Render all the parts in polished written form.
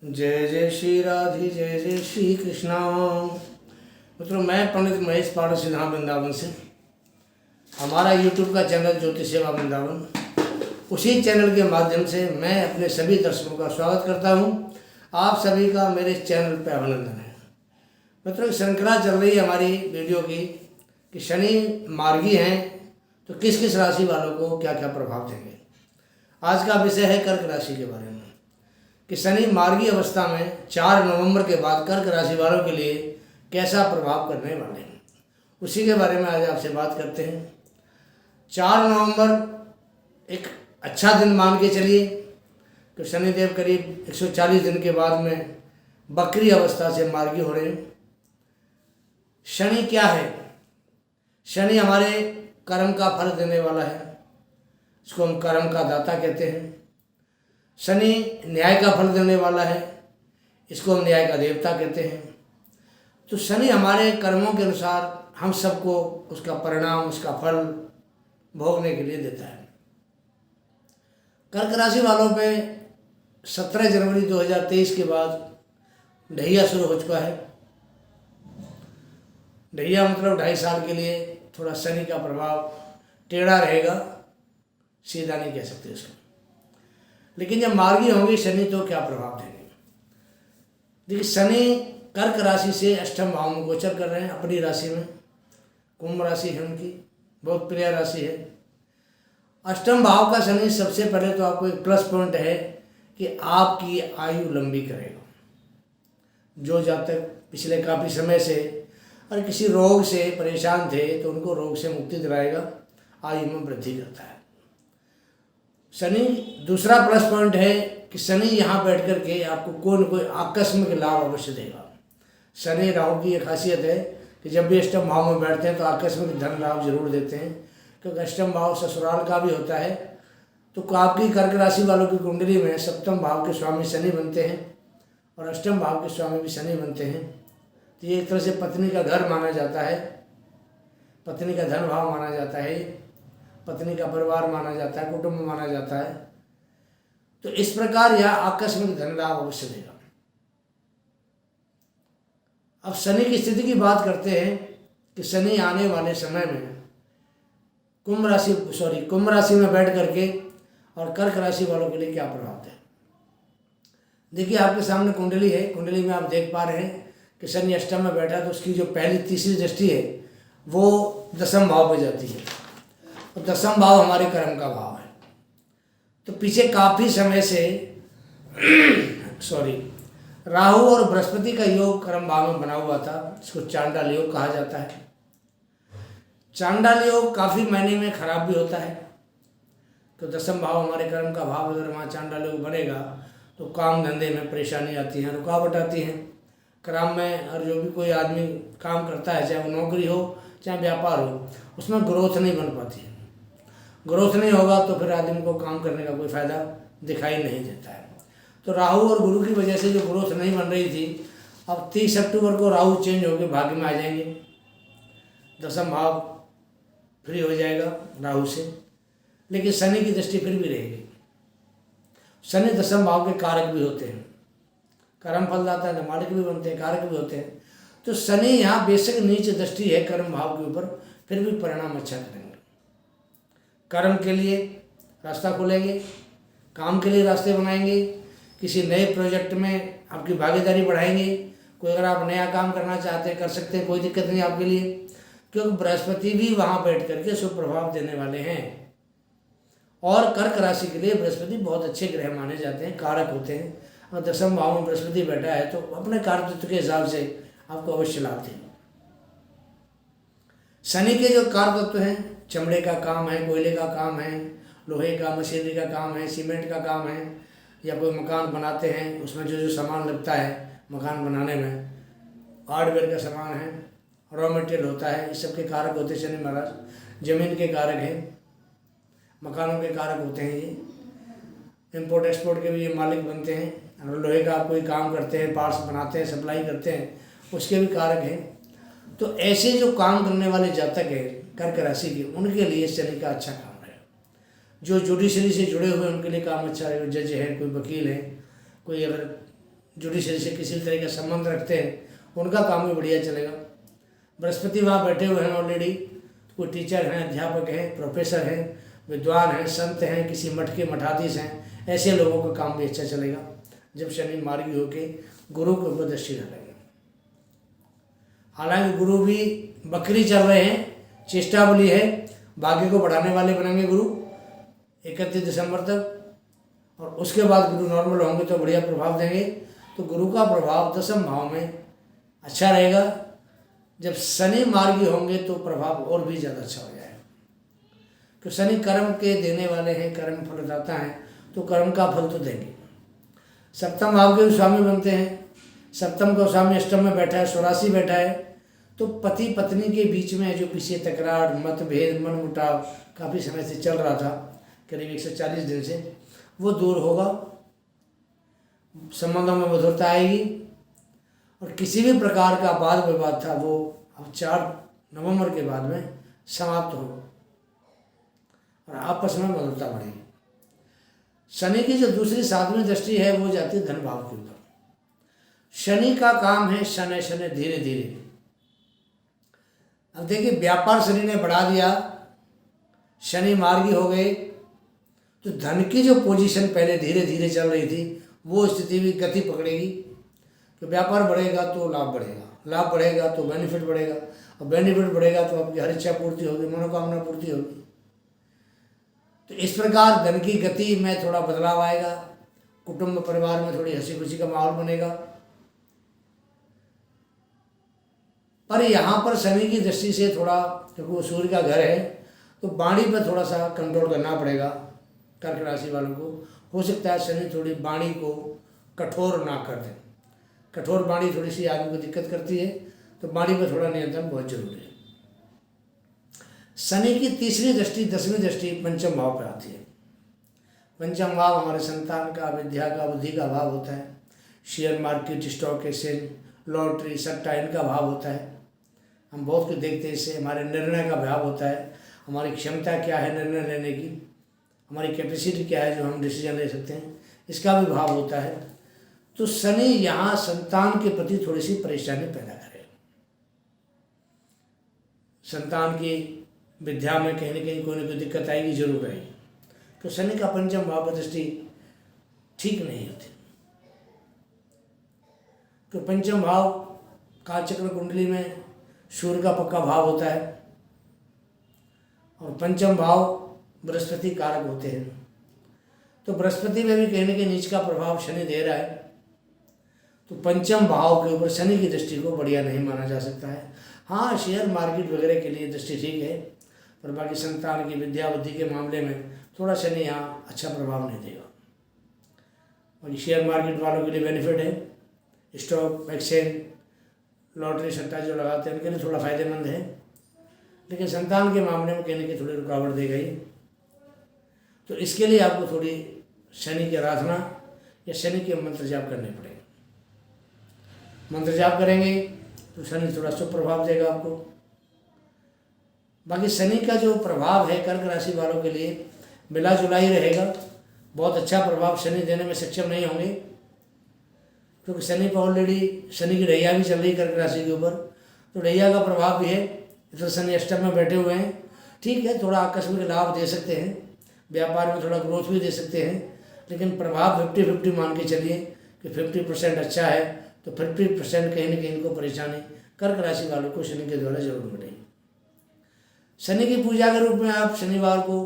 जय जय श्री राधे, जय जय श्री कृष्णा। मित्रों, मैं पंडित महेश पांडे सिन्हा वृंदावन से, हमारा यूट्यूब का चैनल ज्योति सेवा वृंदावन, उसी चैनल के माध्यम से मैं अपने सभी दर्शकों का स्वागत करता हूं। आप सभी का मेरे चैनल पर अभिनंदन है। मित्रों, श्रृंखला चल रही है हमारी वीडियो की कि शनि मार्गी हैं तो किस किस राशि वालों को क्या क्या प्रभाव देंगे। आज का विषय है कर्क राशि के बारे में कि शनि मार्गी अवस्था में 4 नवंबर के बाद कर्क राशि वालों के लिए कैसा प्रभाव करने वाले हैं, उसी के बारे में आज आपसे बात करते हैं। 4 नवंबर एक अच्छा दिन मान के चलिए कि शनिदेव करीब 140 दिन के बाद में बकरी अवस्था से मार्गी हो रहे हैं। शनि क्या है? शनि हमारे कर्म का फल देने वाला है, इसको हम कर्म का दाता कहते हैं। शनि न्याय का फल देने वाला है, इसको हम न्याय का देवता कहते हैं। तो शनि हमारे कर्मों के अनुसार हम सबको उसका परिणाम, उसका फल भोगने के लिए देता है। कर्क राशि वालों पे 17 जनवरी 2023 के बाद ढैया शुरू हो चुका है। ढैया मतलब 2.5 साल के लिए थोड़ा शनि का प्रभाव टेढ़ा रहेगा, सीधा नहीं कह सकते इसको। लेकिन जब मार्गी होंगे शनि तो क्या प्रभाव देंगे? देखिए, शनि कर्क राशि से अष्टम भाव में गोचर कर रहे हैं, अपनी राशि में। कुंभ राशि है उनकी, बहुत प्रिय राशि है। अष्टम भाव का शनि सबसे पहले तो आपको एक प्लस पॉइंट है कि आपकी आयु लंबी करेगा। जो जातक पिछले काफ़ी समय से और किसी रोग से परेशान थे तो उनको रोग से मुक्ति दिलाएगा, आयु में वृद्धि करता है शनि। दूसरा प्लस पॉइंट है कि शनि यहाँ बैठ कर के आपको कोई न कोई आकस्मिक लाभ अवश्य देगा। शनि राहु की एक खासियत है कि जब भी अष्टम भाव में बैठते हैं तो आकस्मिक धन लाभ जरूर देते हैं, क्योंकि अष्टम भाव ससुराल का भी होता है। तो आपकी कर्क राशि वालों की कुंडली में सप्तम भाव के स्वामी शनि बनते हैं और अष्टम भाव के स्वामी भी शनि बनते हैं। तो ये एक तरह से पत्नी का घर माना जाता है, पत्नी का धन भाव माना जाता है, पत्नी का परिवार माना जाता है, कुटुंब माना जाता है। तो इस प्रकार यह आकस्मिक धन लाभ अवश्य देगा। अब शनि की स्थिति की बात करते हैं कि शनि आने वाले समय में कुंभ राशि में बैठ करके और कर्क राशि वालों के लिए क्या प्रभाव है। देखिए, आपके सामने कुंडली है, कुंडली में आप देख पा रहे हैं कि शनि अष्टम में बैठा तो उसकी जो पहली तीसरी दृष्टि है वो दसम भाव में जाती है। तो दसम भाव हमारे कर्म का भाव है। तो पीछे काफ़ी समय से राहु और बृहस्पति का योग कर्म भाव में बना हुआ था, इसको चांडाल योग कहा जाता है। चांडाल योग काफ़ी महीने में खराब भी होता है। तो दसम भाव हमारे कर्म का भाव, अगर वहाँ चांडाल योग बनेगा तो काम धंधे में परेशानी आती है, रुकावट आती है काम में। और जो भी कोई आदमी काम करता है, चाहे वो नौकरी हो चाहे व्यापार हो, उसमें ग्रोथ नहीं बन पाती है। ग्रोथ नहीं होगा तो फिर आदमी को काम करने का कोई फ़ायदा दिखाई नहीं देता है। तो राहु और गुरु की वजह से जो ग्रोथ नहीं बन रही थी, अब 30 अक्टूबर को राहु चेंज होकर भाग्य में आ जाएंगे, दसम भाव फ्री हो जाएगा राहु से। लेकिन शनि की दृष्टि फिर भी रहेगी। शनि दसम भाव के कारक भी होते हैं, कर्म फलदाता है, मालिक भी बनते हैं, कारक भी होते हैं। तो शनि यहाँ बेशक नीच दृष्टि है कर्म भाव के ऊपर, फिर भी परिणाम अच्छा करेंगे। कर्म के लिए रास्ता खोलेंगे, काम के लिए रास्ते बनाएंगे, किसी नए प्रोजेक्ट में आपकी भागीदारी बढ़ाएंगे। कोई अगर आप नया काम करना चाहते हैं कर सकते हैं, कोई दिक्कत नहीं आपके लिए, क्योंकि बृहस्पति भी वहाँ बैठ करके शुभ प्रभाव देने वाले हैं। और कर्क राशि के लिए बृहस्पति बहुत अच्छे ग्रह माने जाते हैं, कारक होते हैं। और दसम भाव में बृहस्पति बैठा है तो अपने कार्यतत्व के हिसाब से आपको अवश्य लाभ देगा। शनि के जो कार्यतत्व हैं, चमड़े का काम है, कोयले का काम है, लोहे का मशीनरी का काम है, सीमेंट का काम है, या कोई मकान बनाते हैं उसमें जो जो सामान लगता है मकान बनाने में, हार्डवेयर का सामान है, रॉ मटेरियल होता है, इस सब के कारक होते हैं शनि महाराज। जमीन के कारक हैं, मकानों के कारक होते हैं, ये इम्पोर्ट एक्सपोर्ट के भी ये मालिक बनते हैं। अगर लोहे का आप कोई काम करते हैं, पार्ट्स बनाते हैं, सप्लाई करते हैं, उसके भी कारक हैं। तो ऐसे जो काम करने वाले जातक हैं कर्क राशि के, उनके लिए शनि का अच्छा काम है। जो जुडिशरी से जुड़े हुए उनके लिए काम अच्छा है, जज है, कोई वकील है, कोई अगर जुडिशरी से किसी तरह का संबंध रखते हैं उनका काम भी बढ़िया चलेगा। बृहस्पति वहाँ बैठे हुए हैं ऑलरेडी, कोई टीचर हैं, अध्यापक हैं, प्रोफेसर हैं, विद्वान हैं, संत हैं, किसी मठ के मठाधीश हैं, ऐसे लोगों का काम भी अच्छा चलेगा जब शनि मार्गी होके गुरु के ऊपर दृष्टि डालेंगे। हालांकि गुरु भी बकरी चल रहे हैं, चेष्टा बली है, भाग्य को बढ़ाने वाले बनेंगे गुरु 31 दिसंबर तक, और उसके बाद गुरु नॉर्मल होंगे तो बढ़िया प्रभाव देंगे। तो गुरु का प्रभाव दशम भाव में अच्छा रहेगा। जब शनि मार्गी होंगे तो प्रभाव और भी ज़्यादा अच्छा हो जाएगा, तो शनि कर्म के देने वाले हैं, कर्म फलदाता हैं, तो कर्म का फल तो देंगे। सप्तम भाव के स्वामी बनते हैं, सप्तम का स्वामी अष्टम में बैठा है, स्वराशि बैठा है, तो पति पत्नी के बीच में जो पीछे तकरार, मतभेद, मनमुटाव काफ़ी समय से चल रहा था, करीब 140 दिन से, वो दूर होगा, संबंधों में मधुरता आएगी, और किसी भी प्रकार का वाद विवाद था वो अब 4 नवंबर के बाद में समाप्त हो और आपस में मधुरता बढ़ेगी। शनि की जो दूसरी 7वीं दृष्टि है वो जाती है धन भाव के ऊपर। शनि का काम है शनै शनै धीरे धीरे। अब देखिए, व्यापार शनि ने बढ़ा दिया, शनि मार्गी हो गए, तो धन की जो पोजीशन पहले धीरे धीरे चल रही थी वो स्थिति भी गति पकड़ेगी। तो व्यापार बढ़ेगा तो लाभ बढ़ेगा, लाभ बढ़ेगा तो बेनिफिट बढ़ेगा, और बेनिफिट बढ़ेगा तो आपकी हर इच्छा पूर्ति होगी, मनोकामना पूर्ति होगी। तो इस प्रकार धन की गति में थोड़ा बदलाव आएगा, कुटुंब परिवार में थोड़ी हंसी खुशी का माहौल बनेगा। पर यहाँ पर शनि की दृष्टि से थोड़ा, क्योंकि वो सूर्य का घर है, तो वाणी पर थोड़ा सा कंट्रोल करना पड़ेगा कर्क राशि वालों को। हो सकता है शनि थोड़ी वाणी को कठोर ना कर दें, कठोर वाणी थोड़ी सी आदमी को दिक्कत करती है, तो वाणी पर थोड़ा नियंत्रण बहुत जरूरी है। शनि की तीसरी दृष्टि, 10वीं दृष्टि पंचम भाव पर आती है। पंचम भाव हमारे संतान का, विद्या का, बुद्धि का भाव होता है। Share market, stock exchange, lottery, सट्टा, इनका भाव होता है। हम बहुत कुछ देखते हैं, इससे हमारे निर्णय का भाव होता है, हमारी क्षमता क्या है निर्णय लेने की, हमारी कैपेसिटी क्या है जो हम डिसीजन ले सकते हैं, इसका भी भाव होता है। तो शनि यहाँ संतान के प्रति थोड़ी सी परेशानी पैदा करेगा। संतान की विद्या में कहीं ना कहीं कोई ना कोई दिक्कत आएगी, जरूर आएगी। तो शनि का पंचम भाव पर दृष्टि ठीक नहीं होती। तो पंचम भाव काल चक्र कुंडली में सूर्य का पक्का भाव होता है, और पंचम भाव बृहस्पति कारक होते हैं। तो बृहस्पति में भी कहीं ना कहीं नीच का प्रभाव शनि दे रहा है, तो पंचम भाव के ऊपर शनि की दृष्टि को बढ़िया नहीं माना जा सकता है। हाँ, शेयर मार्केट वगैरह के लिए दृष्टि ठीक है, पर बाकी संतान की विद्या बुद्धि के मामले में थोड़ा शनि यहाँ अच्छा प्रभाव नहीं देगा। और शेयर मार्केट वालों के लिए बेनिफिट है, स्टॉक एक्सचेंज, लॉटरी, सट्टा जो लगाते हैं उनके लिए थोड़ा फायदेमंद है, लेकिन संतान के मामले में कहीं ना कहीं थोड़ी रुकावट देगा ही। तो इसके लिए आपको थोड़ी शनि की आराधना या शनि के मंत्र जाप करने पड़ेंगे। मंत्र जाप करेंगे तो शनि थोड़ा शुभ प्रभाव देगा आपको। बाकी शनि का जो प्रभाव है कर्क राशि वालों के लिए मिला जुला ही रहेगा, बहुत अच्छा प्रभाव शनि देने में सक्षम नहीं होंगे, क्योंकि शनि पर ऑलरेडी शनि की ढैया भी चल रही कर्क राशि के ऊपर, तो ढैया का प्रभाव भी है। इधर शनि अष्टम में बैठे हुए हैं, ठीक है, थोड़ा आकस्मिक लाभ दे सकते हैं, व्यापार में थोड़ा ग्रोथ भी दे सकते हैं, लेकिन प्रभाव 50-50 मान के चलिए कि 50% अच्छा है, तो 50% कहीं ना कहीं इनको परेशानी कर्क राशि वालों को शनि के द्वारा जरूर मिलेगी। शनि की पूजा के रूप में आप शनिवार को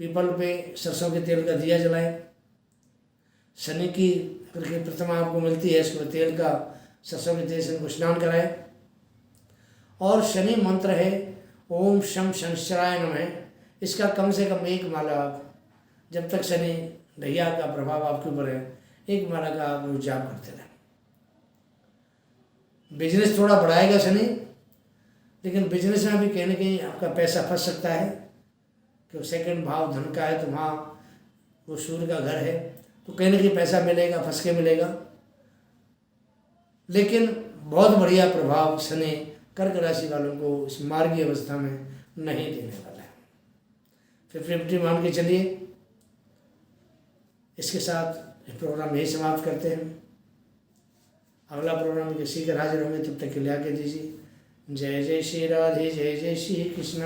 पीपल पे सरसों के तेल का दिया जलाएं। शनि की अगर कोई प्रतिमा आपको मिलती है, इसमें तेल का, सरसों के तेल से इनको स्नान कराएं। और शनि मंत्र है ओम शम शनिश्चराय नमः, इसका कम से कम 1 माला आप, जब तक शनि ढैया का प्रभाव आपके ऊपर है, 1 माला का आप जाप करते रहें। बिजनेस थोड़ा बढ़ाएगा शनि, लेकिन बिजनेस में भी कहीं ना कहीं आपका पैसा फंस सकता है, क्योंकि सेकंड भाव धन का है, तो वहाँ वो सूर्य का घर है, तो कहीं ना कहीं पैसा मिलेगा, फंस के मिलेगा। लेकिन बहुत बढ़िया प्रभाव शनि कर्क राशि वालों को इस मार्गी अवस्था में नहीं देने वाला है। 50-50 मान के चलिए। इसके साथ इस प्रोग्राम यही समाप्त करते हैं। अगला प्रोग्राम किसी के हाजिर होंगे, तब तक के लिए आके दीजिए। जय जय श्री राधे, जय जय श्री कृष्ण।